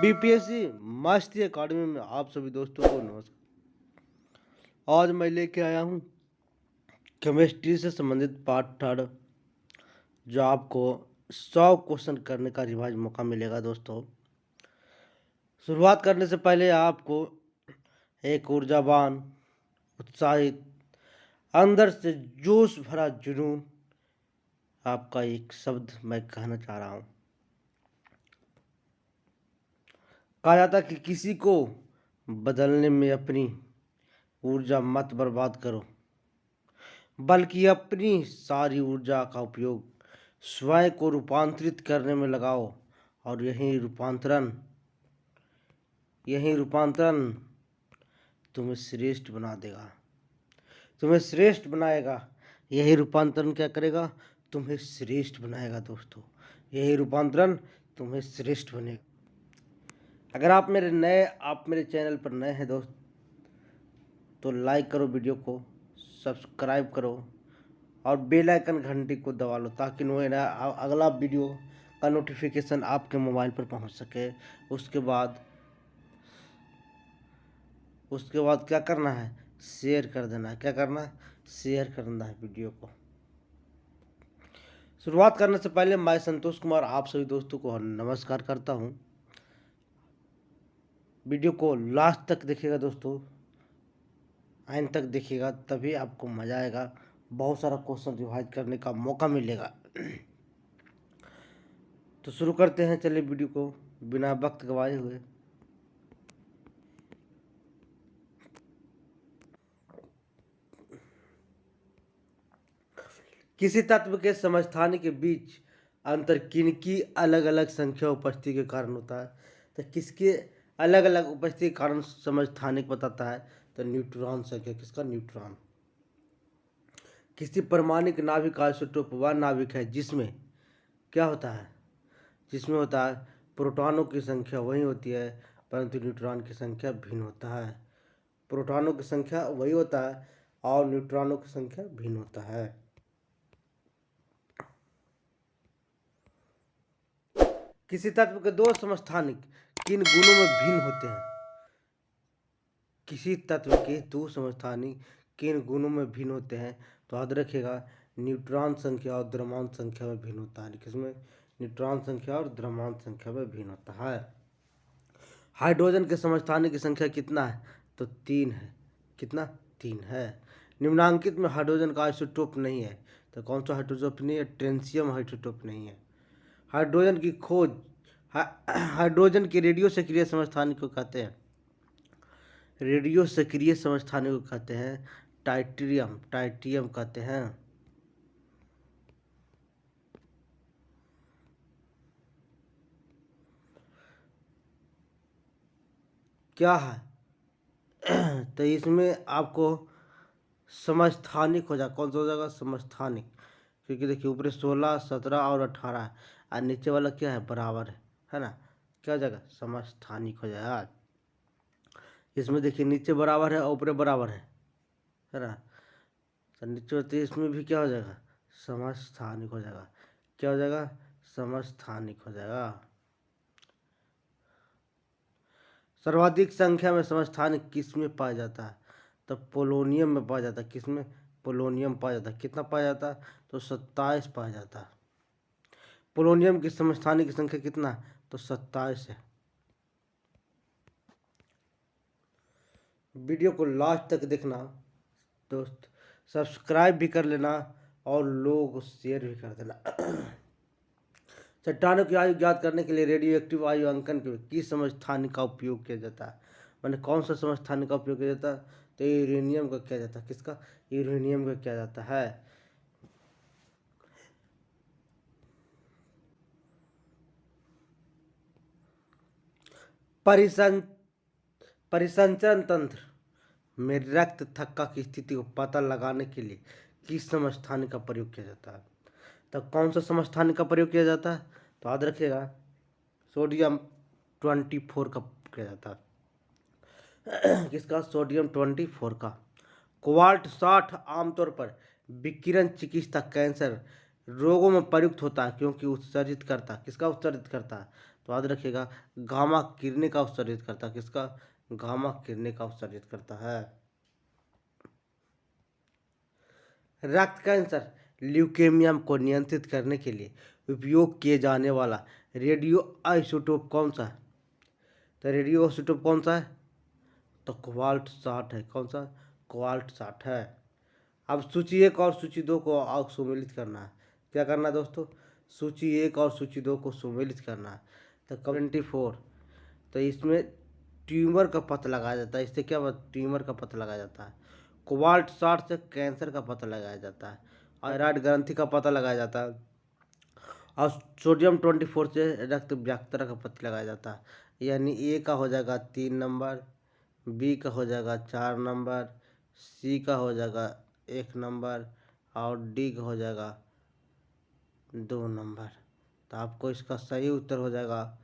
BPSC mastery अकादमी में आप सभी दोस्तों को नमस्कार। आज मैं लेके आया हूँ केमिस्ट्री से संबंधित पार्ट थर्ड, जो आपको 100 क्वेश्चन करने का रिवाइज मौका मिलेगा। दोस्तों, शुरुआत करने से पहले आपको एक ऊर्जावान, उत्साहित, अंदर से जोश भरा जुनून आपका एक शब्द मैं कहना चाह रहा हूँ। कहा जाता कि किसी को बदलने में अपनी ऊर्जा मत बर्बाद करो, बल्कि अपनी सारी ऊर्जा का उपयोग स्वयं को रूपांतरित करने में लगाओ। और यही रूपांतरण तुम्हें श्रेष्ठ बना देगा, तुम्हें श्रेष्ठ बनाएगा। यही रूपांतरण क्या करेगा? तुम्हें श्रेष्ठ बनाएगा। दोस्तों, यही रूपांतरण तुम्हें श्रेष्ठ बनेगा। अगर आप मेरे चैनल पर नए हैं दोस्त, तो लाइक करो, वीडियो को सब्सक्राइब करो और बेल आइकन घंटी को दबा लो, ताकि अगला वीडियो का नोटिफिकेशन आपके मोबाइल पर पहुंच सके। उसके बाद क्या करना है? शेयर कर देना है। क्या करना है? शेयर करना है वीडियो को। शुरुआत करने से पहले मैं संतोष कुमार आप सभी दोस्तों को नमस्कार करता हूं। वीडियो को लास्ट तक देखिएगा दोस्तों, एंड तक देखिएगा, तभी आपको मज़ा आएगा। बहुत सारा क्वेश्चन रिवाइज करने का मौका मिलेगा। तो शुरू करते हैं, चलिए वीडियो को बिना वक्त गवाए हुए। किसी तत्व के समस्थानिक के बीच अंतर किनकी अलग अलग संख्या उपस्थिति के कारण होता है? तो किसके अलग अलग उपस्थिति के कारण समस्थानिक बताता है? तो न्यूट्रॉन संख्या। किसका? न्यूट्रॉन। किसी परमाणुक नाभिक आइसोटोप वह नाभिक है जिसमें क्या होता है? जिसमें होता है प्रोटॉनों की संख्या वही होती है, परंतु न्यूट्रॉन की संख्या भिन्न होता है। प्रोटॉनों की संख्या वही होता है और न्यूट्रॉनों की संख्या भिन्न होता है। किसी तत्व के दो समस्थानिक किन गुणों में भिन्न होते हैं? किसी तत्व के दो समस्थानिक किन गुणों में भिन्न होते हैं? तो याद रखिएगा, न्यूट्रॉन संख्या और द्रव्यमान संख्या में भिन्न होता है। किसमें? न्यूट्रॉन संख्या और द्रव्यमान संख्या में भिन्न होता है। हाइड्रोजन के समस्थानिक की संख्या कितना है? तो 3 है। कितना? 3 है। निम्नांकित में हाइड्रोजन का आइसोटोप नहीं है। तो कौन सा हाइड्रोटोप नहीं है? ट्रेंशियम आइसोटोप नहीं है। हाइड्रोजन की खोज हाइड्रोजन के रेडियो सक्रिय समस्थानिक को कहते हैं। रेडियो सक्रिय समस्थानिक को कहते हैं टाइटियम कहते हैं। क्या है? तो इसमें आपको समस्थानिक हो जाएगा। कौन सा हो जाएगा? समस्थानिक। क्योंकि देखिए, ऊपर 16, 17 और 18 है और नीचे वाला क्या है? बराबर है ना? क्या हो जाएगा? समस्थानिक हो जाएगा। इसमें देखिए, नीचे बराबर है और ऊपर बराबर है ना? तो नीचे होती है, इसमें भी क्या हो जाएगा? समस्थानिक हो जाएगा। क्या हो जाएगा? समस्थानिक हो जाएगा। सर्वाधिक संख्या में समस्थानिक किस में पाया जाता है? तो पोलोनियम में पाया जाता है। किस में? पोलोनियम पाया जाता है। कितना पाया जाता है? तो 27 पाया जाता है। पोलोनियम की समस्थानिक की संख्या कितना है? तो 27 है। वीडियो को लास्ट तक देखना दोस्त, सब्सक्राइब भी कर लेना और लोगों को शेयर भी कर देना। चट्टानों की आयु ज्ञात करने के लिए रेडियो एक्टिव आयु अंकन के किस समस्थानिक का उपयोग किया जाता है? मैंने कौन सा समस्थानिक का उपयोग किया जाता है? तो यूरेनियम का किया जाता है। किसका? यूरेनियम का किया जाता है। परिसंचरण तंत्र में रक्त थक्का की स्थिति को पता लगाने के लिए किस समस्थानिक का प्रयोग किया जाता है? तो कौन सा समस्थानिक का प्रयोग किया जाता है? तो याद रखिएगा, सोडियम 24 का किया जाता है। किसका? सोडियम 24 का। क्वार्ट 60 आमतौर पर विकिरण चिकित्सा कैंसर रोगों में प्रयुक्त होता है क्योंकि उत्सर्जित करता है, किसका उत्सर्जित करता है? तो याद रखिएगा गामा किरणें का उत्सर्जित करता है, किसका? गामा किरणें का उत्सर्जित करता है। रक्त कैंसर ल्यूकेमिया को नियंत्रित करने के लिए उपयोग किए जाने वाला रेडियो आइसोटोप कौन सा है? तो रेडियो आइसोटोप कौन सा है? तो कोबाल्ट 60 है। कौन सा? कोबाल्ट 60 है। अब सूची 1 और सूची 2 को आप सुमेलित करना है। क्या करना है दोस्तों? सूची 1 और सूची 2 को सुमेलित करना है। तो 24, तो इसमें ट्यूमर का पता लगाया जाता है। इससे क्या ट्यूमर का पता लगाया जाता है। कोबाल्ट 60 से कैंसर का पता लगाया जाता है। थायराइड ग्रंथि का पता लगाया जाता है। और सोडियम 24 से रक्त व्याकुलता का पता लगाया जाता है। यानी ए का हो जाएगा 3 नंबर, बी का हो जाएगा 4 नंबर, सी का हो जाएगा 1 नंबर और डी का हो जाएगा 2 नंबर। तो आपको इसका सही उत्तर हो जाएगा,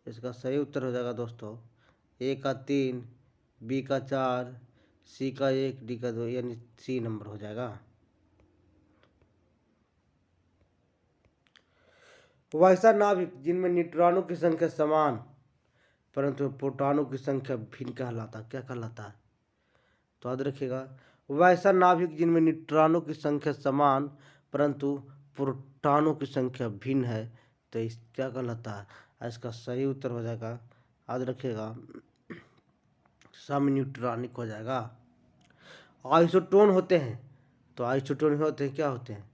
इसका सही उत्तर हो जाएगा दोस्तों ए का 3, बी का 4, सी का 1, डी का 2, यानी सी नंबर हो जाएगा। वैसा नाभिक जिनमें न्यूट्रॉनों की संख्या समान परंतु प्रोटॉनों की संख्या भिन्न कहलाता, क्या कहलाता है? तो याद रखिएगा वैसा नाभिक जिनमें न्यूट्रॉनों की संख्या समान परंतु प्रोटॉनों की संख्या भिन्न है, तो इस क्या कहलाता है? इसका सही उत्तर हो जाएगा, याद रखिएगा, समन्यूट्रॉनिक हो जाएगा। आइसोटोन होते हैं, तो आइसोटोन होते हैं, क्या होते हैं?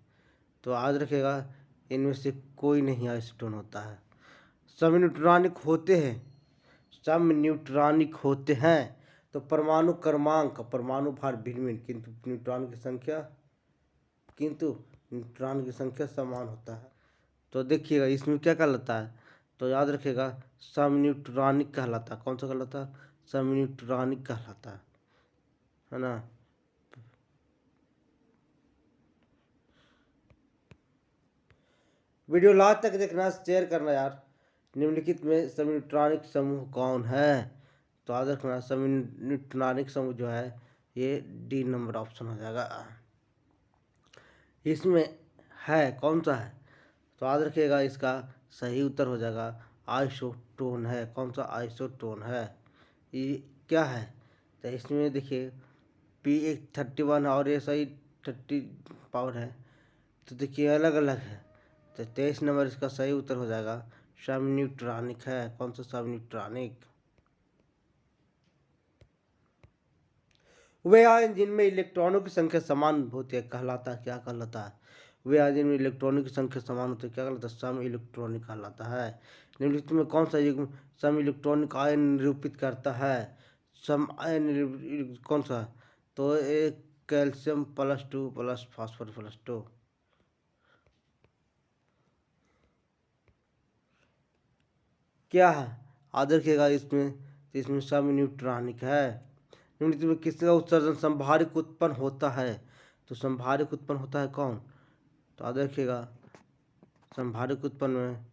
तो याद रखिएगा इनमें से कोई नहीं आइसोटोन होता है। समन्यूट्रॉनिक होते हैं, समन्यूट्रॉनिक होते हैं तो परमाणु क्रमांक, परमाणु भार भिन्न भिन्न किंतु न्यूट्रॉन की संख्या समान होता है। तो देखिएगा इसमें क्या कहलाता है? तो याद रखिएगा समन्यूट्रॉनिक कहलाता है। कौन सा कहलाता है? समन्यूट्रॉनिक कहलाता है ना। वीडियो लास्ट तक देखना, शेयर करना यार। निम्नलिखित में समन्यूट्रॉनिक समूह कौन है? तो याद रखना समन्यूट्रॉनिक समूह जो है ये डी नंबर ऑप्शन हो जाएगा। इसमें है कौन सा है? तो याद रखिएगा इसका सही उत्तर हो जाएगा आइसोटोन है। कौन सा? आइसोटोन है। ये क्या है? तो इसमें देखिए P31 और ये सही 30 पावर है, तो देखिए अलग अलग है। तो 23 नंबर इसका सही उत्तर हो जाएगा समन्यूट्रॉनिक है। कौन सा? समन्यूट्रॉनिक। वे आयन जिनमें इलेक्ट्रॉनों की संख्या समान होती है कहलाता है, क्या कहलाता है? वे आयन जिनमें इलेक्ट्रॉनों की संख्या समान होती है क्या कहलाता है? सम इलेक्ट्रॉनिक कहलाता है। निम्नलिखित में कौन सा युग्म सम इलेक्ट्रॉनिक आयन निरूपित करता है? सम आयन कौन सा? तो एक कैल्शियम +2 प्लस फास्फोरस +2। क्या है? याद रखिएगा इसमें सम न्यूट्रॉनिक है। निम्नलिखित में किसका उत्सर्जन संभारिक उत्पन्न होता है? तो संभारिक उत्पन्न होता है कौन? तो याद रखिएगा संभारिक उत्पन्न में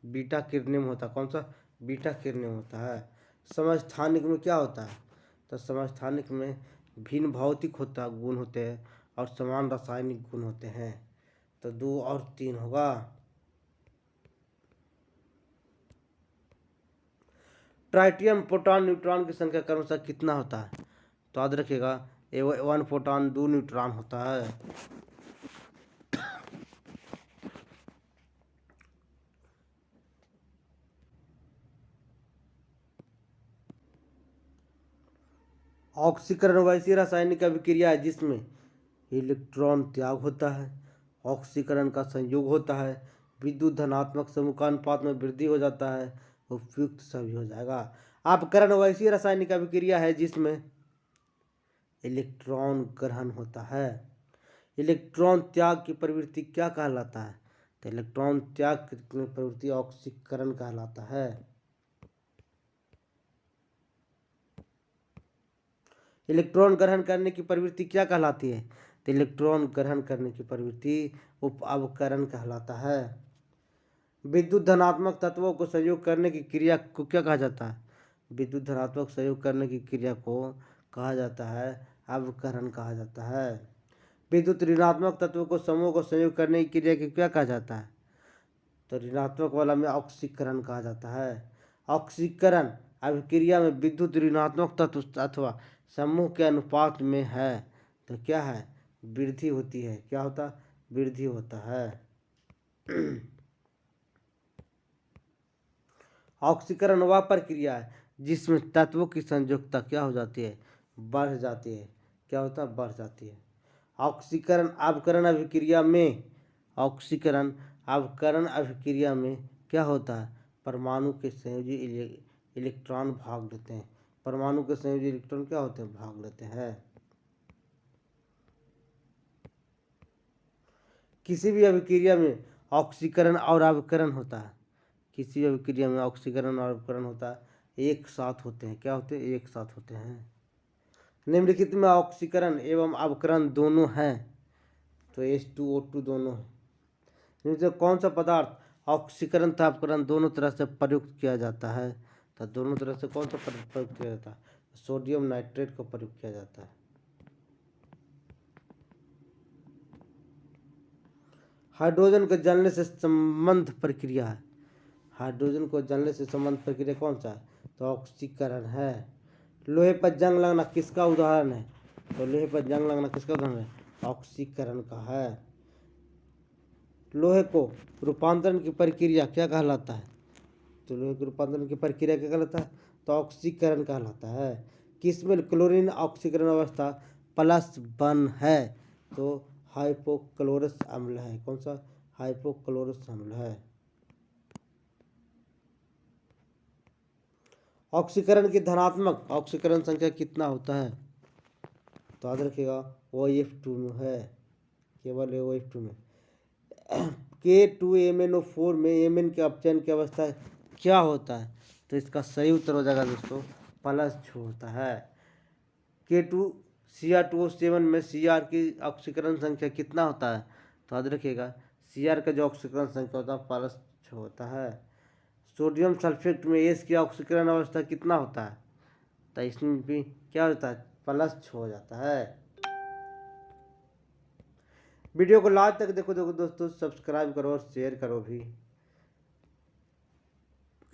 बीटा किरणें होता है। कौन सा? बीटा किरणें होता है। समस्थानिक में क्या होता है? तो समस्थानिक में भिन्न भौतिक गुण होते हैं और समान रासायनिक गुण होते हैं। तो 2 और 3 होगा। ट्राइटियम प्रोटॉन न्यूट्रॉन की संख्या क्रमशः कितना होता है? तो याद रखिएगा 1 प्रोटॉन 2 न्यूट्रॉन होता है। ऑक्सीकरण वैसी रासायनिक अभिक्रिया है जिसमें इलेक्ट्रॉन त्याग होता है, ऑक्सीकरण का संयोग होता है, विद्युत धनात्मक समूह का अनुपात में वृद्धि हो जाता है, उपयुक्त सभी हो जाएगा। अपकरण वैसी रासायनिक अभिक्रिया है जिसमें इलेक्ट्रॉन ग्रहण होता है। इलेक्ट्रॉन त्याग की प्रवृत्ति क्या कहलाता है? तो इलेक्ट्रॉन त्याग की प्रवृत्ति ऑक्सीकरण कहलाता है। इलेक्ट्रॉन ग्रहण करने की प्रवृत्ति क्या कहलाती है? तो इलेक्ट्रॉन ग्रहण करने की प्रवृत्ति उप अपकरण कहलाता है। विद्युत धनात्मक तत्वों को संयोग करने की क्रिया को क्या कहा जाता है? विद्युत धनात्मक संयोग करने की क्रिया को कहा जाता है अपकरण कहा जाता है। विद्युत ऋणात्मक तत्वों को समूह को संयोग करने की क्रिया को क्या कहा जाता है? तो ऋणात्मक वाला में ऑक्सीकरण कहा जाता है। ऑक्सीकरण अभिक्रिया में विद्युत ऋणात्मक तत्व अथवा समूह के अनुपात में है तो क्या है? वृद्धि होती है। क्या होता है? वृद्धि होता है। ऑक्सीकरण वह प्रक्रिया है जिसमें तत्वों की संयोजकता क्या हो जाती है? बढ़ जाती है। क्या होता है? बढ़ जाती है। ऑक्सीकरण अवकरण अभिक्रिया में क्या होता है? परमाणु के संयोजी इलेक्ट्रॉन भाग लेते हैं। परमाणु के संयोजी इलेक्ट्रॉन क्या होते हैं? भाग लेते हैं। किसी भी अभिक्रिया में ऑक्सीकरण और अवकरण होता है। किसी भी अभिक्रिया में ऑक्सीकरण और अवकरण होता है, एक साथ होते हैं। क्या होते हैं? एक साथ होते हैं। निम्नलिखित में ऑक्सीकरण एवं अवकरण दोनों हैं तो H2O2 दोनों है। निम्नलिखित कौन सा पदार्थ ऑक्सीकरण तथा अवकरण दोनों तरह से प्रयुक्त किया जाता है? तो दोनों तरह से कौन सा प्रयुक्त किया जाता है? सोडियम नाइट्रेट का प्रयोग किया जाता है। हाइड्रोजन को जलने से संबंध प्रक्रिया है। हाइड्रोजन को जलने से संबंध प्रक्रिया कौन सा है? तो ऑक्सीकरण है। लोहे पर जंग लगना किसका उदाहरण है? तो लोहे पर जंग लगना किसका उदाहरण है? ऑक्सीकरण का है। लोहे को रूपांतरण की प्रक्रिया क्या कहलाता है? तो लोहे के रूपांतरण की प्रक्रिया क्या कहलाता है? तो ऑक्सीकरण कहलाता है। किसमें क्लोरीन ऑक्सीकरण अवस्था +1 है? तो हाइपोक्लोरस अम्ल है। कौन सा? हाइपोक्लोरस अम्ल है। ऑक्सीकरण की धनात्मक ऑक्सीकरण संख्या कितना होता है? तो याद रखिएगा OF2 में है, केवल OF2 में। K2MnO4 में Mn के अपचयन की अवस्था क्या होता है? तो इसका सही उत्तर हो जाएगा दोस्तों +2 होता है। K2Cr2O7 में Cr की ऑक्सीकरण संख्या कितना होता है? तो याद रखिएगा Cr का जो ऑक्सीकरण संख्या होता है +6 होता है। सोडियम सल्फेट में H की ऑक्सीकरण अवस्था कितना होता है? तो इसमें भी क्या होता है? +6 हो जाता है। वीडियो को लास्ट तक देखो दोस्तों, सब्सक्राइब करो और शेयर करो भी।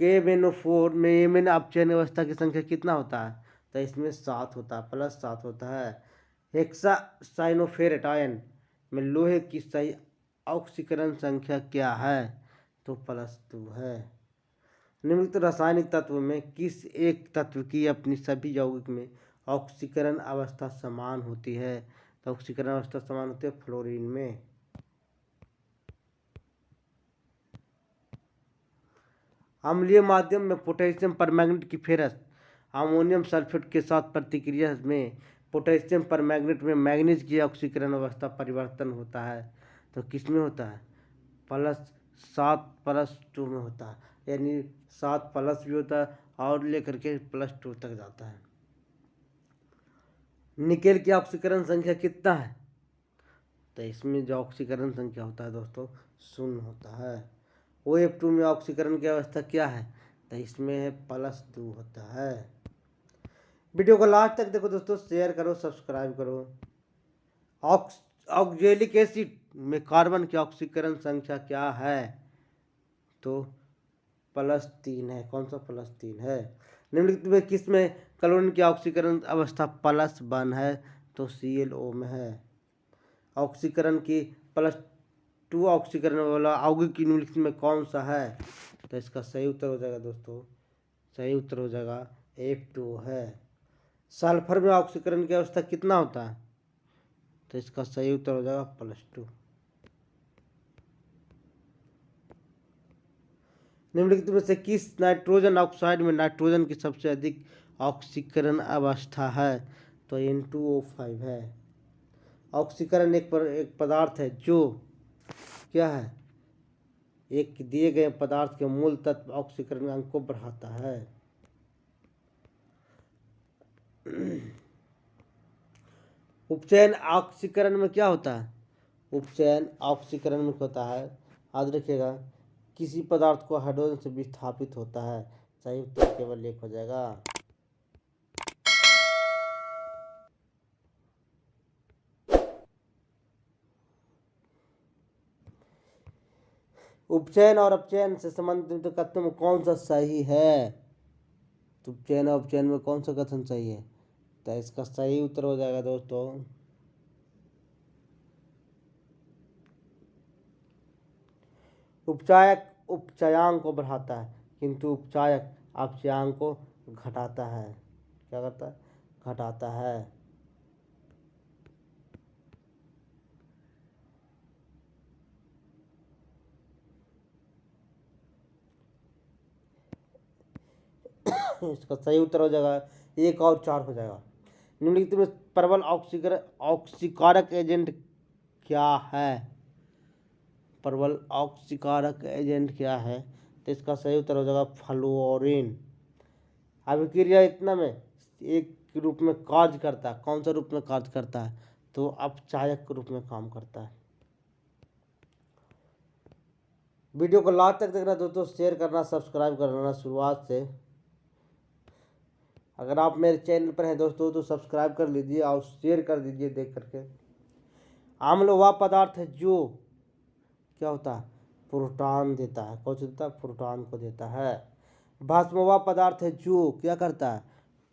KMnO4 में Mn अपचयन अवस्था की संख्या कितना होता है? तो इसमें 7 होता है, +7 होता है। हेक्सासाइनोफेरेट में लोहे की सही ऑक्सीकरण संख्या क्या है? तो +2 है। निम्नलिखित रासायनिक तत्व में किस एक तत्व की अपनी सभी यौगिक में ऑक्सीकरण अवस्था समान होती है? तो ऑक्सीकरण अवस्था समान होती है फ्लोरीन में। अम्लीय माध्यम में पोटेशियम परमैंगनेट की फेरस अमोनियम सल्फेट के साथ प्रतिक्रिया में पोटेशियम परमैंगनेट में मैग्नीज की ऑक्सीकरण अवस्था परिवर्तन होता है तो किस में होता है? +7 +2 में होता है। यानी 7 प्लस भी होता है और लेकर के +2 तक जाता है। निकेल की ऑक्सीकरण संख्या कितना है? तो इसमें जो ऑक्सीकरण संख्या होता है दोस्तों 0 होता है। OF2 में ऑक्सीकरण की अवस्था क्या है? तो इसमें है +2 होता है। वीडियो को लास्ट तक देखो दोस्तों, शेयर करो, सब्सक्राइब करो। ऑक्जेलिक एसिड में कार्बन की ऑक्सीकरण संख्या क्या है? तो +3 है। कौन सा? +3 है। निम्नलिखित में किस में क्लोरीन की ऑक्सीकरण अवस्था +1 है? तो ClO में है। ऑक्सीकरण की +2 ऑक्सीकरण वाला यौगिक निम्नलिखित में कौन सा है? तो इसका सही उत्तर हो जाएगा दोस्तों, सही उत्तर हो जाएगा F2 है। सल्फर में ऑक्सीकरण की अवस्था कितना होता है? तो इसका सही उत्तर हो जाएगा +2। निम्नलिखित में से किस नाइट्रोजन ऑक्साइड में नाइट्रोजन की सबसे अधिक ऑक्सीकरण अवस्था है? तो N2O5 है। ऑक्सीकरण एक पदार्थ है जो क्या है? एक दिए गए पदार्थ के मूल तत्व ऑक्सीकरण अंक को बढ़ाता है। उपचयन ऑक्सीकरण में क्या होता है? उपचयन ऑक्सीकरण में होता है, याद रखिएगा, किसी पदार्थ को हाइड्रोजन से विस्थापित होता है। सही उत्तर केवल 1 हो जाएगा। उपचयन और अपचयन से संबंधित कथन में कौन सा सही है? तो उपचयन और अपचयन में कौन सा कथन सही है? तो इसका सही उत्तर हो जाएगा दोस्तों उपचायक उपचयांक को बढ़ाता है किंतु उपचायक अपचयांक को घटाता है। क्या करता है? घटाता है। इसका सही उत्तर हो जाएगा 1 और 4 हो जाएगा। निम्नलिखित में प्रबल ऑक्सीकारक एजेंट क्या है? प्रबल ऑक्सीकारक एजेंट क्या है? तो इसका सही उत्तर हो जाएगा फ्लोरीन। अभिक्रिया इतना में एक रूप में कार्य करता है। कौन सा रूप में कार्य करता है? तो अपचायक के रूप में काम करता है। वीडियो को लास्ट तक देखना दोस्तों, शेयर करना, सब्सक्राइब करना शुरुआत से। अगर आप मेरे चैनल पर हैं दोस्तों तो सब्सक्राइब कर लीजिए और शेयर कर दीजिए देख करके। अम्ल वह पदार्थ है जो क्या होता है? प्रोटॉन देता है। कौन सा देता है? प्रोटॉन को देता है। भस्म वह पदार्थ है जो क्या करता है?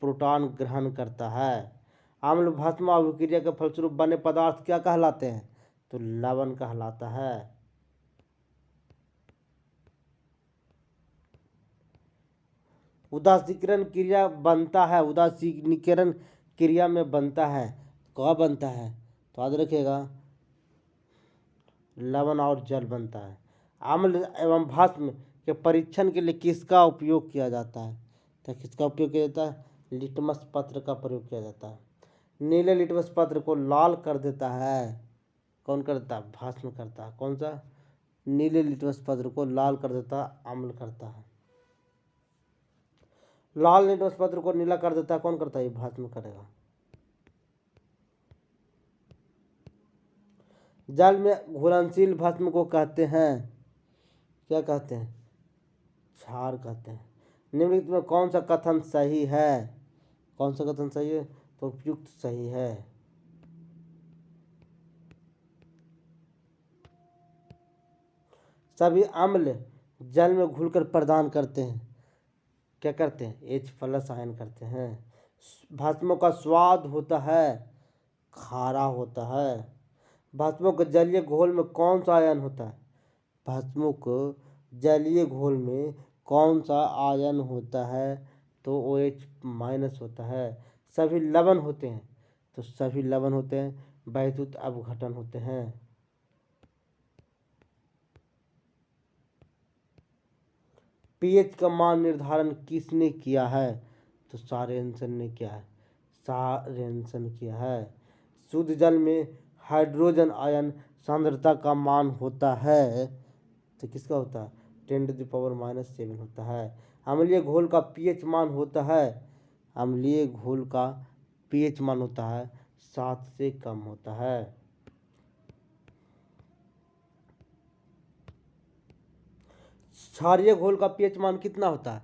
प्रोटॉन ग्रहण करता है। अम्ल भस्म अभिक्रिया के फलस्वरूप बने पदार्थ क्या कहलाते हैं? तो लवण कहलाता है। उदासीकरण क्रिया बनता है। उदासीकरण क्रिया में बनता है। कहाँ बनता है? तो याद रखिएगा लवण और जल बनता है। अम्ल एवं भस्म के परीक्षण के लिए किसका उपयोग किया जाता है? तो किसका उपयोग किया जाता है? लिटमस पत्र का प्रयोग किया जाता है। नीले लिटमस पत्र को लाल कर देता है। कौन करता है? भस्म करता है। कौन सा? नीले लिटमस पत्र को लाल कर देता है, अम्ल करता है। लाल लिटमस पत्र को नीला कर देता है, कौन करता है? ये भस्म करेगा। जल में घुलनशील भस्म को कहते हैं क्या कहते हैं? क्षार कहते हैं। निम्नलिखित में कौन सा कथन सही है? कौन सा कथन सही है? तो उपयुक्त सही है। सभी अम्ल जल में घुलकर प्रदान करते हैं। क्या करते हैं? H+ आयन करते हैं। भस्मों का स्वाद होता है खारा होता है। भस्मों के जलीय घोल में कौन सा आयन होता है? भस्मों को जलीय घोल में कौन सा आयन होता है? तो OH- होता है। सभी लवण होते हैं। तो सभी लवण होते हैं वैद्युत अपघटन होते हैं। पीएच का मान निर्धारण किसने किया है? तो सारेंसन ने किया है। सारेंसन किया है। शुद्ध जल में हाइड्रोजन आयन सांद्रता का मान होता है तो किसका होता है? 10⁻⁻7 होता है। अम्लीय घोल का पीएच मान होता है। अम्लीय घोल का पीएच मान होता है 7 से कम होता है। क्षारीय घोल का पीएच मान कितना होता है?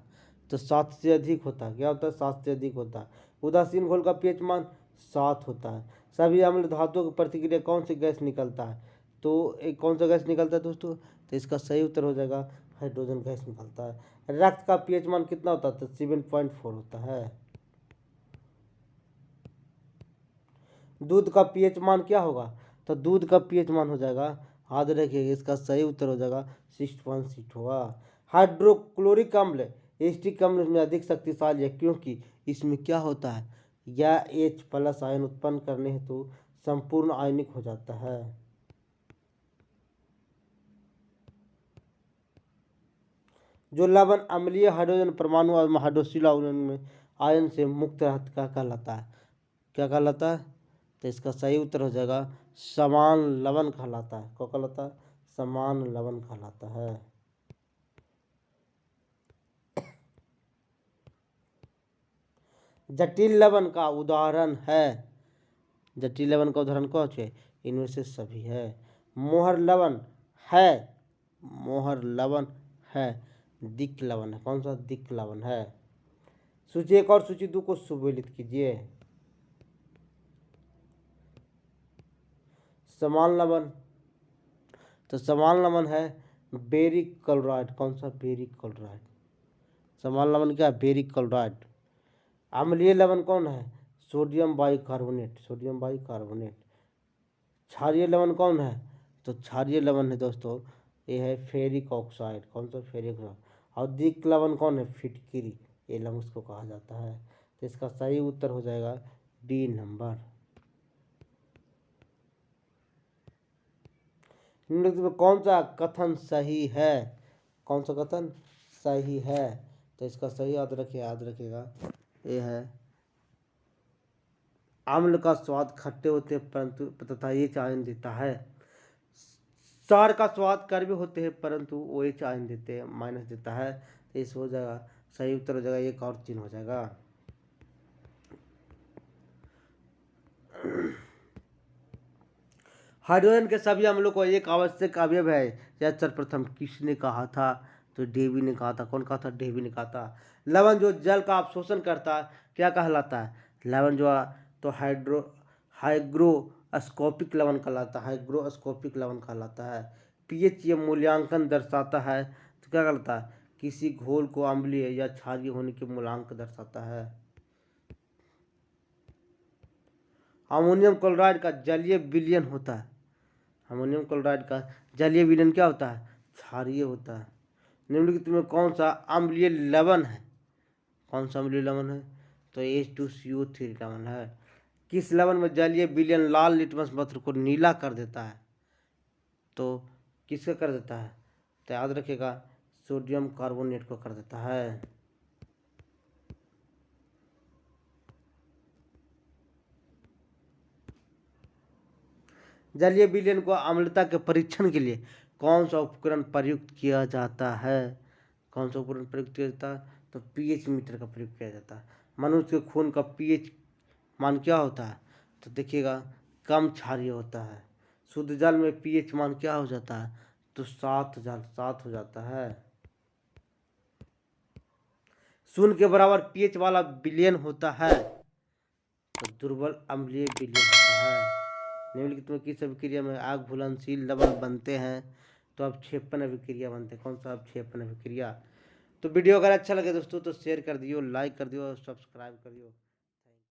तो 7 से अधिक होता है। क्या होता है? 7 से अधिक होता है। उदासीन घोल का पीएच मान 7 होता है। सभी अम्ल धातुओं की प्रतिक्रिया कौन सी गैस निकलता है? तो एक कौन सा गैस निकलता है दोस्तों? तो इसका सही उत्तर हो जाएगा हाइड्रोजन गैस निकलता है। रक्त का पीएच मान कितना होता है? तो 7.4 होता है। दूध का पीएच मान क्या होगा? तो दूध का पीएच मान हो जाएगा, याद रखिएगा इसका सही उत्तर हो जाएगा 6.6 होगा। हाइड्रोक्लोरिक अम्ल एसिटिक अम्ल में अधिक शक्तिशाली है क्योंकि इसमें क्या होता है? यह H+ आयन उत्पन्न करने हेतु संपूर्ण आयनिक हो जाता है। जो लवण अम्लीय हाइड्रोजन परमाणु और हाइड्रोक्सिल आयन से मुक्त रहता क्या कहलाता है? क्या कहलाता है? तो इसका सही उत्तर हो जाएगा समान लवण कहलाता है। क्या कहलाता है? समान लवण कहलाता है। जटिल लवण का उदाहरण है। जटिल लवण का उदाहरण कौन है? इनमें से सभी है। मोहर लवण है। मोहर लवण है। दिक् लवण है। कौन सा? दिक् लवण है। सूची 1 और सूची 2 को सुमेलित कीजिए। समान लवण तो समान लवण है बेरिक क्लोराइड। कौन सा? बेरिक क्लोराइड। समान लवण क्या है? बेरिक क्लोराइड। अम्लीय लवण कौन है? Sodium bicarbonate. Sodium bicarbonate. क्षारीय लवण कौन है? तो क्षारीय लवण है दोस्तों, ये है फेरिक ऑक्साइड। कौन सा? Ferric oxide. औद्योगिक लवण कौन है? फिटकिरी। ये लवण उसको कहा जाता है। तो इसका सही उत्तर हो जाएगा डी नंबर। निम्नलिखित में कौन सा कथन सही है? कौन सा कथन सही है? तो इसका सही याद रखिएगा, ये है आम्ल का स्वाद खट्टे होते हैं परंतु तथा ये आयन देता है। सार का स्वाद कड़वे होते हैं परंतु वो एच आयन देते हैं, माइनस देता है। तो इस हो जाएगा सही उत्तर हो जाएगा एक और 3 हो जाएगा। हाइड्रोजन के सभी अम्लों को एक आवश्यक अवयव है, यह सर्वप्रथम किसने कहा था? तो डेवी ने कहा था। कौन कहा था? डेवी ने कहा था। लवण जो जल का अवशोषण करता है क्या कहलाता है? लवण जो तो हाइग्रोस्कोपिक लवण कहलाता है। हाइग्रोस्कोपिक लवण कहलाता है। पीएच ये मूल्यांकन दर्शाता है, तो क्या कहलाता है? किसी घोल को अम्लीय या क्षारीय होने के मूल्यांक दर्शाता है। अमोनियम क्लोराइड का जलीय विलयन होता है। अमोनियम क्लोराइड का जलीय विलयन क्या होता है? क्षारीय होता है। निम्नलिखित में कौन सा अम्लीय लवण है? कौन सा अम्लीय लवण है? तो H2CO3 लवण है। किस लवण में जलीय विलयन लाल लिटमस पत्र को नीला कर देता है? तो किसका कर देता है? तो याद रखिएगा सोडियम कार्बोनेट को कर देता है। जलीय विलयन को अम्लता के परीक्षण के लिए कौन सा उपकरण प्रयुक्त किया जाता है? कौन सा उपकरण प्रयुक्त किया जाता है? तो पीएच मीटर का प्रयोग किया जाता है। मनुष्य के खून का पीएच मान क्या होता है? तो देखिएगा कम क्षारीय होता है। शुद्ध जल में पीएच मान क्या हो जाता है? तो 7 हो जाता है। शून्य के बराबर पीएच वाला विलयन होता है तो दुर्बल अम्लीय विलयन होता है। निम्नलिखित में किस अभिक्रिया में आग घुलनशील लवण बनते हैं? तो अवक्षेपण अभिक्रिया बनते हैं। कौन सा? अवक्षेपण अभिक्रिया। तो वीडियो अगर अच्छा लगे दोस्तों तो शेयर कर दियो, लाइक कर दियो और सब्सक्राइब कर दियो।